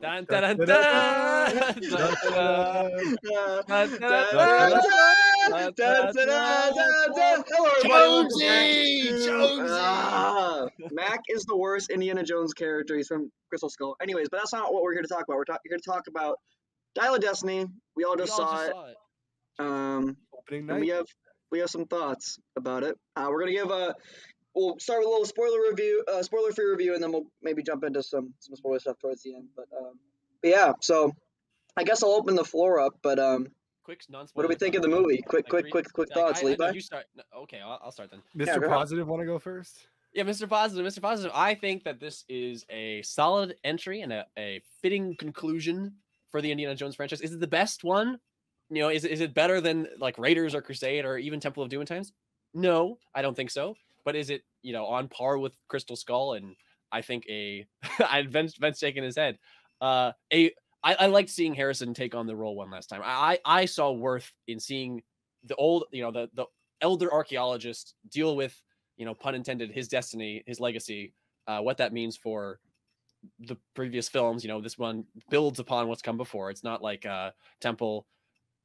Dun, dun, dun, dun, dun, dun, dun, dun, dun. Hello, everybody. Jonesy! Mac is the worst Indiana Jones character. He's from Crystal Skull. Anyways, but that's not what we're here to talk about. We're here to talk about Dial of Destiny. We all just saw it. Opening And night. we have some thoughts about it. We're gonna give we'll start with a little spoiler-free review, and then we'll maybe jump into some spoiler stuff towards the end. But yeah, so I guess I'll open the floor up. But Quick, what do we think of the movie? Quick thoughts, Levi. You start. Okay, I'll start then. Mr. go ahead. Positive, want to go first? Yeah, Mr. Positive. I think that this is a solid entry and a fitting conclusion for the Indiana Jones franchise. Is it the best one? You know, is it better than like Raiders or Crusade or even Temple of Doom times? No, I don't think so. But is it, you know, on par with Crystal Skull? And I think Vince shaking his head. I liked seeing Harrison take on the role one last time. I saw worth in seeing the old, you know, the elder archaeologist deal with, you know, pun intended, his destiny, his legacy, what that means for the previous films. You know, this one builds upon what's come before. It's not like Temple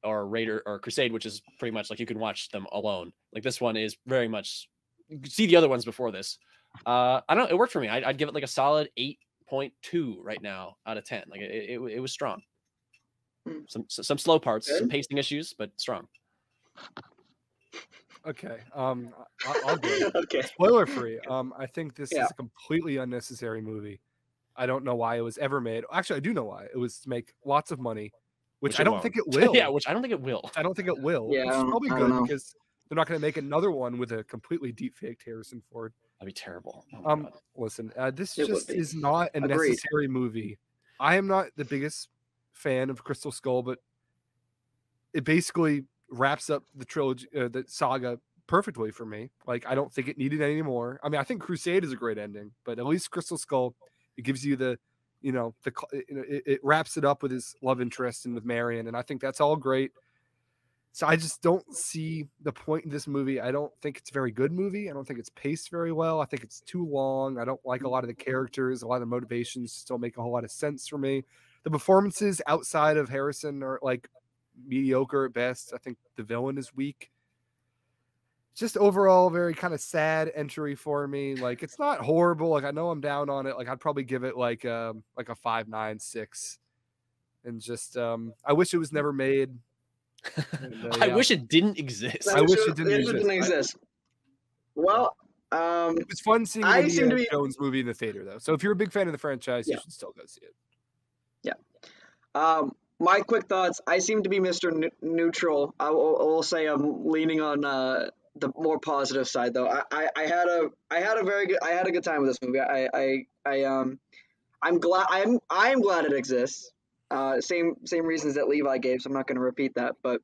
or Raider or Crusade, which is pretty much like you can watch them alone. Like this one is very much, you can see the other ones before this. I don't know, it worked for me. I'd give it like a solid 8.2 right now out of 10. Like it was strong. Some slow parts, some pacing issues, but strong. Okay. I'll go. Okay. Spoiler free. I think this Yeah. is a completely unnecessary movie. I don't know why it was ever made. Actually, I do know why. It was to make lots of money, which I don't think it will. Yeah, which I don't think it will. I don't think it will. Yeah, Which is probably I good don't know. because they're not going to make another one with a completely deep faked Harrison Ford. That'd be terrible. Oh my God. Listen, this It would just be. is not a Agreed. necessary movie. I am not the biggest fan of Crystal Skull, but it basically wraps up the trilogy, the saga perfectly for me. Like, I don't think it needed any more. I mean, I think Crusade is a great ending, but at least Crystal Skull, it gives you the, you know, it wraps it up with his love interest and with Marion, and I think that's all great. So I just don't see the point in this movie. I don't think it's a very good movie. I don't think it's paced very well. I think it's too long. I don't like a lot of the characters. A lot of the motivations don't make a whole lot of sense for me. The performances outside of Harrison are like mediocre at best. I think the villain is weak. Just overall very kind of sad entry for me. Like, it's not horrible. Like, I know I'm down on it. Like, I'd probably give it like a 5.96. And just I wish it was never made. And, I yeah. wish it didn't exist. I wish it didn't exist. Well, It was fun seeing I an seem to Indiana be- Jones movie in the theater, though. So if you're a big fan of the franchise, you Yeah. should still go see it. my quick thoughts. I seem to be Mr. Neutral. I will say I'm leaning on the more positive side, though. I had a good time with this movie. I'm glad it exists. Same reasons that Levi gave, so I'm not going to repeat that. But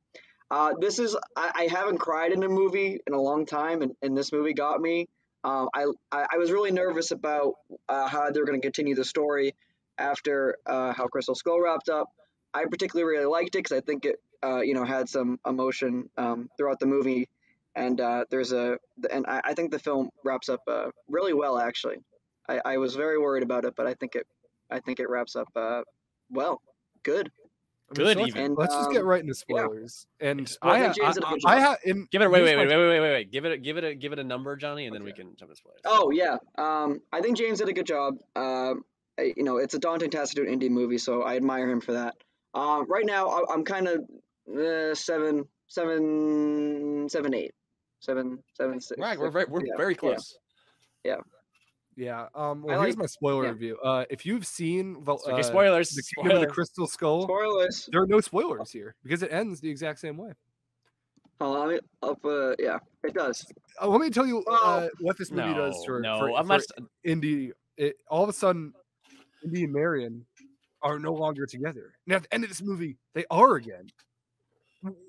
this is I haven't cried in a movie in a long time, and this movie got me. I was really nervous about how they're going to continue the story after how Crystal Skull wrapped up. I particularly really liked it because I think it had some emotion throughout the movie, and I think the film wraps up really well. Actually, I was very worried about it, but I think it wraps up well, good. Good, so even. let's just get right into spoilers. And Well, I James did a good have job. Give it. Wait. Give it a number, Johnny, and then we can jump to spoilers. Oh yeah, I think James did a good job. It's a daunting task to do an indie movie, so I admire him for that. Right now, I'm kind of 7, 8, 7, 6. Right, we're very close. Yeah. Well, I here's like- my spoiler yeah. review. If you've seen Okay, spoilers. the Kingdom of the Spoiler. Crystal Skull, Spoilers. there are no spoilers here because it ends the exact same way. Hold on, yeah, it does. Let me tell you Well, what this movie does for I'm not. Indy. All of a sudden, Indy and Marion are no longer together. Now, at the end of this movie, they are again.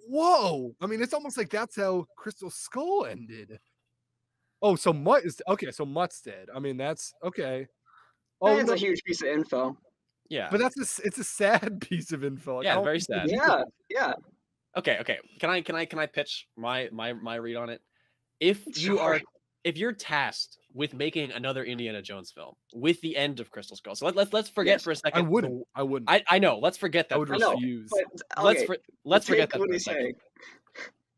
Whoa! I mean, it's almost like that's how Crystal Skull ended. Oh, so Mutt is okay. So Mutt's dead. I mean, that's okay. Oh, That's no, a huge piece of info. Yeah. but it's a sad piece of info. Like, I Yeah, don't very think sad. it- Yeah. Okay. Can I pitch my read on it? If you are if you're tasked with making another Indiana Jones film with the end of Crystal Skull, so let's forget Yes. for a second. I wouldn't. I know. Let's forget that. I would for a I know, second. refuse. but Let's okay, let's forget take that what for a he's second. saying.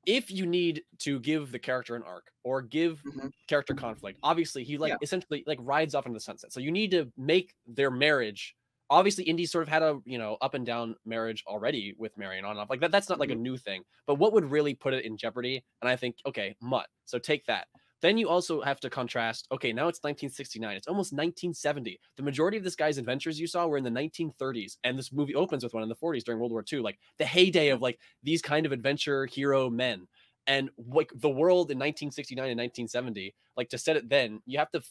If you need to give the character an arc or give Mhm. character conflict, obviously he Yeah. essentially rides off into the sunset. So you need to make their marriage. Obviously, Indy sort of had a up and down marriage already with Marion on and off. Like that's not like a new thing. But what would really put it in jeopardy? And I think, okay, Mutt. So take that. Then you also have to contrast. Okay, now it's 1969. It's almost 1970. The majority of this guy's adventures you saw were in the 1930s, and this movie opens with one in the 40s during World War II, like the heyday of like these kind of adventure hero men. And like the world in 1969 and 1970, like to set it then, you have to.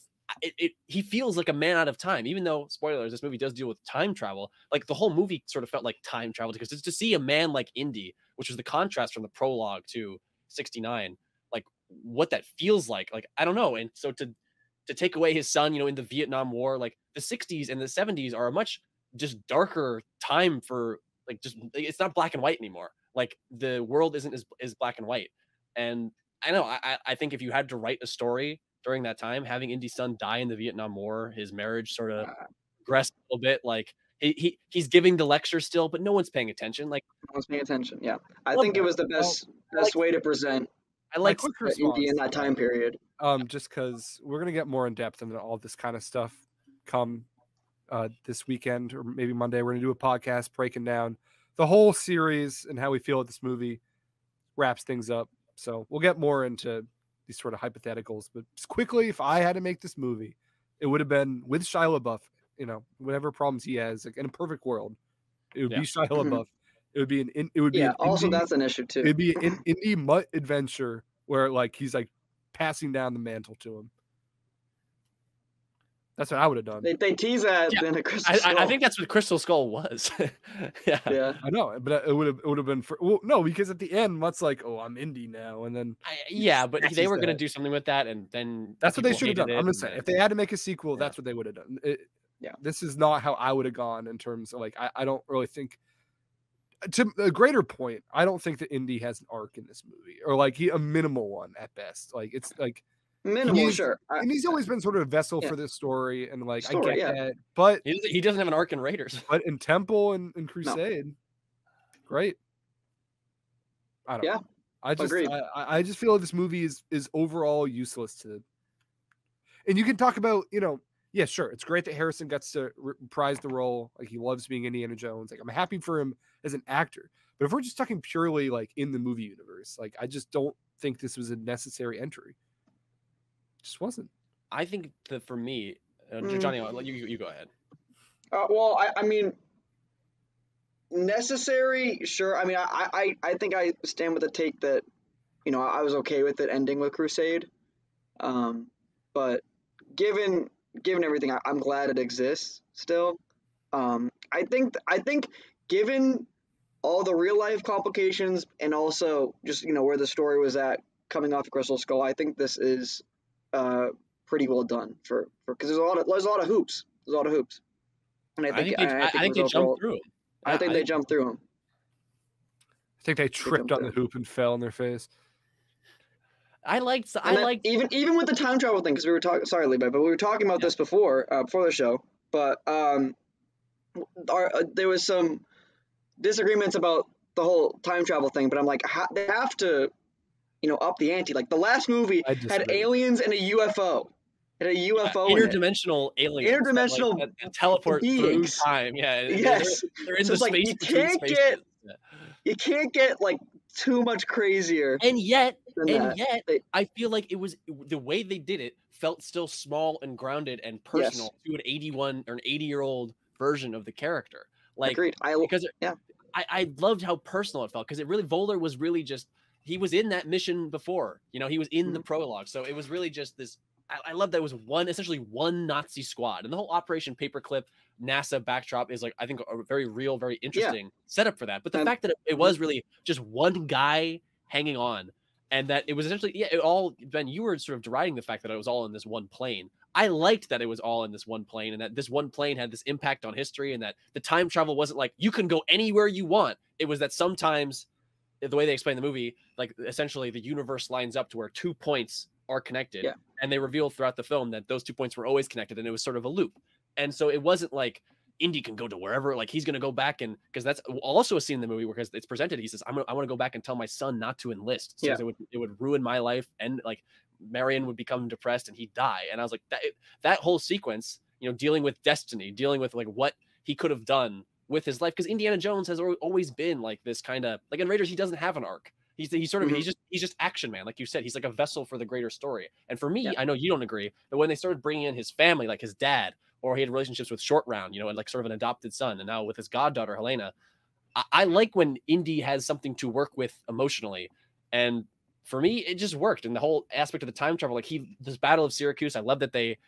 He feels like a man out of time, even though spoilers, this movie does deal with time travel. Like the whole movie sort of felt like time travel because to see a man like Indy, which was the contrast from the prologue to 69, like what that feels like I don't know. And so to take away his son, in the Vietnam War, like the 60s and the 70s are a much just darker time for just it's not black and white anymore. Like the world isn't as black and white. And I know I think if you had to write a story during that time, having Indy's son die in the Vietnam War, his marriage sort of regressed a little bit. Like he's giving the lecture still, but no one's paying attention. Like No one's paying attention. Yeah, I Love think it that. was the best way to present I like quick Indy in response. that time period. Just because we're gonna get more in depth into all this kind of stuff come this weekend or maybe Monday. We're gonna do a podcast breaking down the whole series and how we feel this movie wraps things up. So we'll get more into these sort of hypotheticals. But just quickly, if I had to make this movie, it would have been with Shia LaBeouf. Whatever problems he has, like in a perfect world, it would be Shia LaBeouf. It would be an Also, indie, that's an issue too. it'd be an indie mutt adventure where like he's like passing down the mantle to him. That's what I would have done. They tease that in a Crystal Skull. I think that's what Crystal Skull was. Yeah. I know, but it would have been no, because at the end Mutt's like, oh, I'm indie now, and then but they were going to that. do something with that, and then that's what they people should have hated done. I'm it, just saying, if they had to make a sequel, Yeah. that's what they would have done. Yeah. This is not how I would have gone in terms of like I don't really think. To a greater point, I don't think that Indy has an arc in this movie, or like a minimal one at best. Like it's like Minimal, sure. and he's always been sort of a vessel Yeah. for this story, and like I Story, get yeah. that, but he doesn't have an arc in Raiders. but in Temple and Crusade, great. I don't. Yeah, know. I just agreed. I just feel like this movie is overall useless to. And you can talk about yeah, sure, it's great that Harrison gets to reprise the role. Like he loves being Indiana Jones. Like I'm happy for him as an actor. But if we're just talking purely like in the movie universe, like I just don't think this was a necessary entry. It just wasn't. I think that for me, Johnny, I'll let you go ahead. Well, I mean, necessary, sure. I mean, I think I stand with the take that, I was okay with it ending with Crusade. But given everything, I'm glad it exists still. I think given all the real life complications and also just where the story was at coming off of Crystal Skull, I think this is pretty well done for because there's a lot of hoops. There's a lot of hoops. And I think they jumped through them. I think they jumped through them. I think they tripped on the hoop and fell in their face. I liked even with the time travel thing, because we were talking. Sorry, Levi, but we were talking about this before the show. But there was some disagreements about the whole time travel thing. But I'm like, they have to, up the ante. Like the last movie had aliens and a UFO. It had a UFO interdimensional aliens. Interdimensional that teleport beings. through time. Yeah. Yes. They're in So the it's like, space you between can't spaces. You can't get like too much crazier. And yet, than that. I feel like it was the way they did it felt still small and grounded and personal to an 81 or an 80-year-old version of the character. Like, agreed. I loved how personal it felt because it really Voller was really just he was in that mission before. He was in the prologue, so it was really just this. I love that it was essentially one Nazi squad, and the whole Operation Paperclip NASA backdrop is like I think a very real, very interesting setup for that. But the fact that it was really just one guy hanging on, and that it was essentially it all. Ben, you were sort of deriding the fact that it was all in this one plane. I liked that it was all in this one plane, and that this one plane had this impact on history, and that the time travel wasn't like you can go anywhere you want. It was that sometimes the way they explain the movie, like essentially the universe lines up to where 2 points are connected, And they reveal throughout the film that those 2 points were always connected, and it was sort of a loop. And so it wasn't like Indy can go to wherever, like he's going to go back, and because that's also a scene in the movie where it's presented, he says, I want to go back and tell my son not to enlist. So it would ruin my life, and like Marion would become depressed and he'd die. And I was like, that whole sequence, dealing with destiny, dealing with like what he could have done with his life, because Indiana Jones has always been like this kind of, like in Raiders, he doesn't have an arc. He's sort of he's just action man, like you said. He's like a vessel for the greater story. And for me, I know you don't agree, but when they started bringing in his family, like his dad, or he had relationships with Short Round, and like sort of an adopted son, and now with his goddaughter Helena, I like when Indy has something to work with emotionally. And for me, it just worked. And the whole aspect of the time travel, like this Battle of Syracuse, I love that they,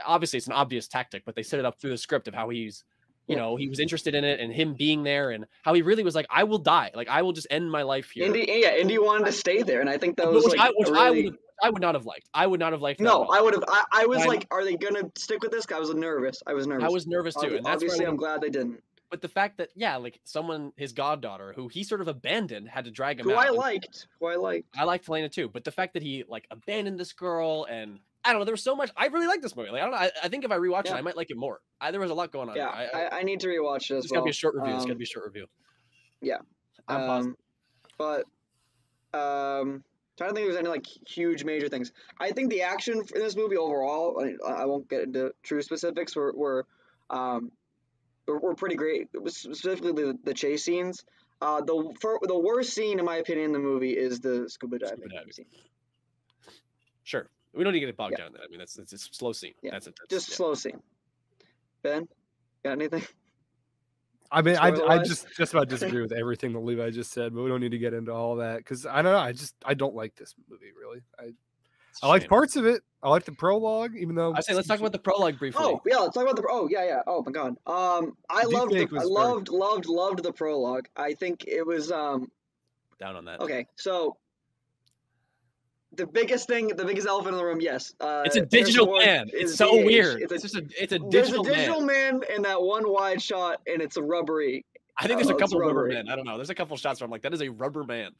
obviously it's an obvious tactic, but they set it up through the script of how he's, he was interested in it, and him being there, and how he really was like, I will die. Like, I will just end my life here. Indy wanted to stay there. And I think that was I would not have liked. I would not have liked that. No, I would have. I was like, are they going to stick with this? I was nervous. I was nervous too. And that's obviously I'm glad they didn't. But the fact that, like someone, his goddaughter, who he sort of abandoned, had to drag him out. Who I liked. I liked Helena too. But the fact that he like abandoned this girl, and I don't know, there was so much. I really like this movie. Like, I don't know. I think if I rewatch it, I might like it more. There was a lot going on. Yeah, I need to rewatch it as well. It's gonna be a short review. It's gonna be a short review. Yeah. But trying to think if there's any like huge major things. I think the action in this movie overall, I won't get into true specifics, were pretty great. Specifically the chase scenes. The worst scene in my opinion in the movie is the scuba diving scene. Sure, we don't need to get bogged down in that. I mean, it's a slow scene. Yeah, just slow scene. Ben, got anything? I mean, I just about disagree with everything that Levi just said, but we don't need to get into all that because I don't know. I don't like this movie really. I like parts of it. I like the prologue, even though I say let's talk about the prologue briefly. Oh yeah, let's talk about the. Oh yeah. Oh my god. I loved the prologue. I think it was down on that. Okay, so the biggest elephant in the room, yes. It's a digital man. It's so weird. It's a digital man. There's a digital man in that one wide shot, and it's a rubbery. I think there's a couple rubber men. I don't know. There's a couple shots where I'm like, that is a rubber man.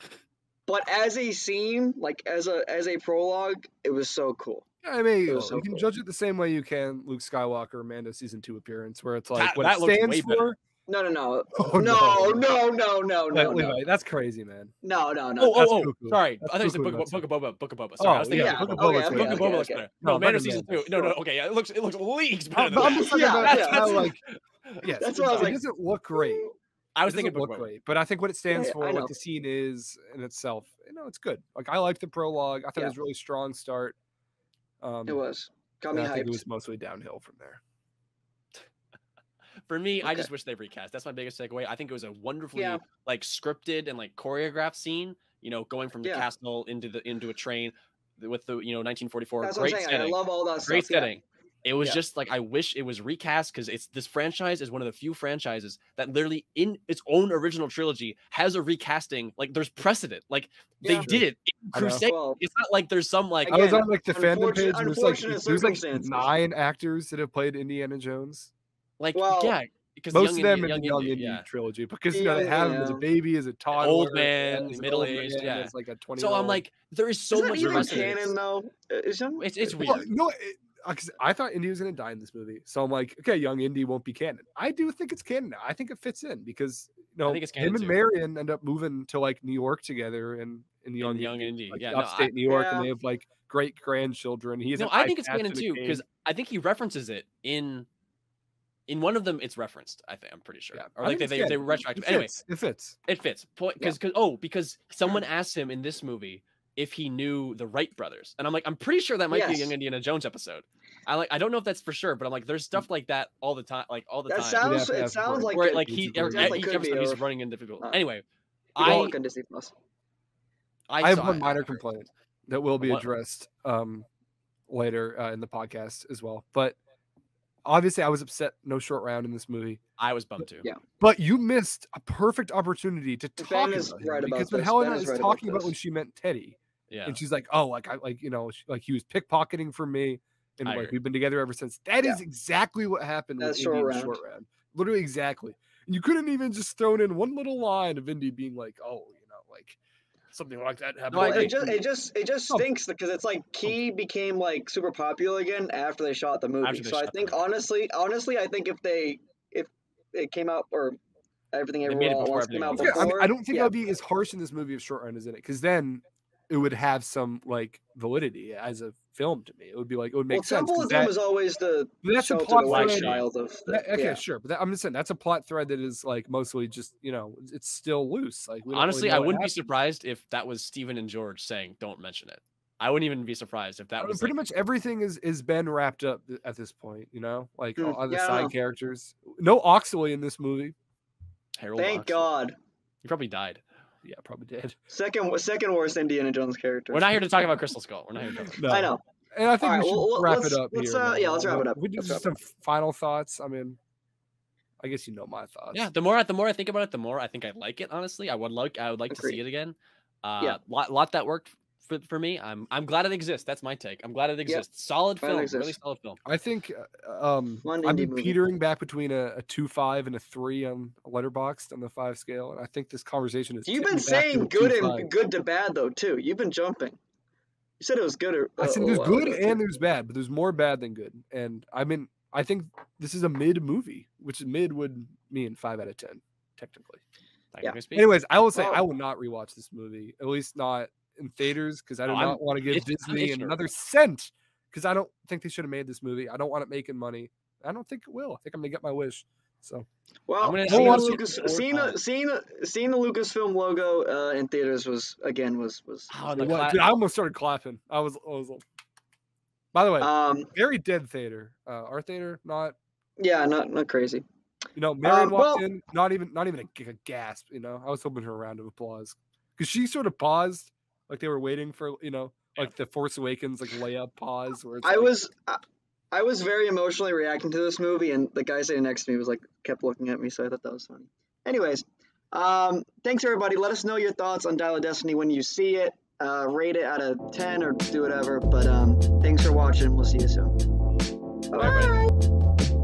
But as a scene, like as a prologue, it was so cool. I mean, you can judge it the same way you can Luke Skywalker, Mando season 2 appearance, where it's like what it stands for. No. Oh, no. Levi, that's crazy, man. No. Oh, sorry. I thought you said Book of Boba. Sorry, I was thinking Book of Boba looks better. No, Mando season 2. No. Okay, yeah, it looks leagues better. I'm just talking about like, yes, that's what I was like. It doesn't look great. I was thinking look great, but I think what it stands for, what the scene is in itself, it's good. Like I liked the prologue. I thought it was a really strong start. It was. Got me hyped. I think it was mostly downhill from there. For me, I just wish they recast. That's my biggest takeaway. I think it was a wonderfully like scripted and like choreographed scene. Going from the castle into a train with the 1944. That's great what I'm saying. setting. I love all that stuff. Great setting. It was just like I wish it was recast because this franchise is one of the few franchises that literally in its own original trilogy has a recasting. Like there's precedent. Like they did it in Crusade. Well, it's not like there's some like I was on like the fandom page and there's like 9 actors that have played Indiana Jones. Like because most of them in the Young Indy trilogy because they have him as a baby, as a toddler, old man, middle aged, it's like a 20. So I'm like, there is so much canon though. It's weird. Well, no, because I thought Indy was going to die in this movie, so I'm like, okay, young Indy won't be canon. I do think it's canon now. I think it fits in because I think it's him and Marion end up moving to like New York together and in Young Indy, like, upstate New York, and they have like great grandchildren. I think it's canon too because I think he references it in one of them. It's referenced. I'm pretty sure. Or like they retroactive. Anyway, it fits. It fits. Because someone asked him in this movie if he knew the Wright brothers, and I'm like, I'm pretty sure that might be a Young Indiana Jones episode. I don't know if that's for sure, but I'm like, there's stuff like that all the time, like all the time. It sounds like where each episode he's running into difficult. Anyway, I have one minor complaint that will be addressed later in the podcast as well, but obviously I was upset no Short Round in this movie. I was bummed too. Yeah, but you missed a perfect opportunity to talk about him because when Helena is talking about when she met Teddy. Yeah. And she's like, oh, like he was pickpocketing for me, and like we've been together ever since. That is exactly what happened with Indy and Short Round. Literally exactly. And you couldn't even just throw in one little line of Indy being like, oh, like something like that happened. No, I Well, agree. it just stinks because it's like Key became like super popular again after they shot the movie. After they So I shot the think movie. honestly, I think if it came out or everything They everywhere made it all at before once came out everything else. Yeah, I mean, before, I don't think yeah. that would be as harsh in this movie if Short Round is in it, because then it would have some like validity as a film to me. It would be like it would make Well, sense. Temple 'cause of Doom that, is always the but that's a sheltered plot away thread. child of the, Okay, yeah. sure, but I'm just saying that's a plot thread that is like mostly just it's still loose. Like we don't Honestly, really know I what wouldn't be happened. surprised if that was Steven and George saying, "Don't mention it." I wouldn't even be surprised if that I mean, was pretty like, much everything is been wrapped up at this point. Like all the Yeah, I don't know. side characters. No Oxley in this movie. Harold. Thank Oxley. God. He probably died. Yeah, probably did. Second worst Indiana Jones character. We're not here to talk about Crystal Skull. We're not here to talk about I know. And I think All right, we should well, wrap let's- it up let's, here. yeah, let's wrap it up. We do Let's just wrap some final thoughts. I mean, I guess you know my thoughts. Yeah, the more I think about it, the more I think I like it. Honestly, I would like to Agreed. see it again. Yeah. Lot that worked for me. I'm glad it exists. That's my take. I'm glad it exists. Solid Glad it film, really exists. solid film. I think Fun I've indie been movie. petering back between a 2.5 and a 3 on Letterboxd on the 5 scale, and I think this conversation is. You've been tipping back to saying a good 2.5. and good to bad though too. You've been jumping. You said it was good. I said there's good and there's bad, but there's more bad than good. And I think this is a mid movie, which mid would mean 5 out of 10, technically. Technically speaking. Anyways, I will say Well- I will not rewatch this movie, at least not in theaters, because I do No, not want to give I'm Disney itching to another cent, because I don't think they should have made this movie. I don't want it making money. I don't think it will. I think I'm gonna get my wish. So Well, I'm gonna seeing the watch it Lucas, four seeing the, times. seeing the seeing the Lucasfilm logo in theaters was Oh, the Dude, I almost started clapping. I was like, by the way, very dead theater. Our theater, not yeah, not crazy. Marion walked well- in, not even a gasp. I was hoping for a round of applause because she sort of paused, like they were waiting for like the Force Awakens like layup pause. Where it's I was very emotionally reacting to this movie, and the guy sitting next to me was like kept looking at me, so I thought that was funny. Anyways, thanks everybody. Let us know your thoughts on Dial of Destiny when you see it. Rate it out of 10 or do whatever. But thanks for watching. We'll see you soon. Bye, everybody.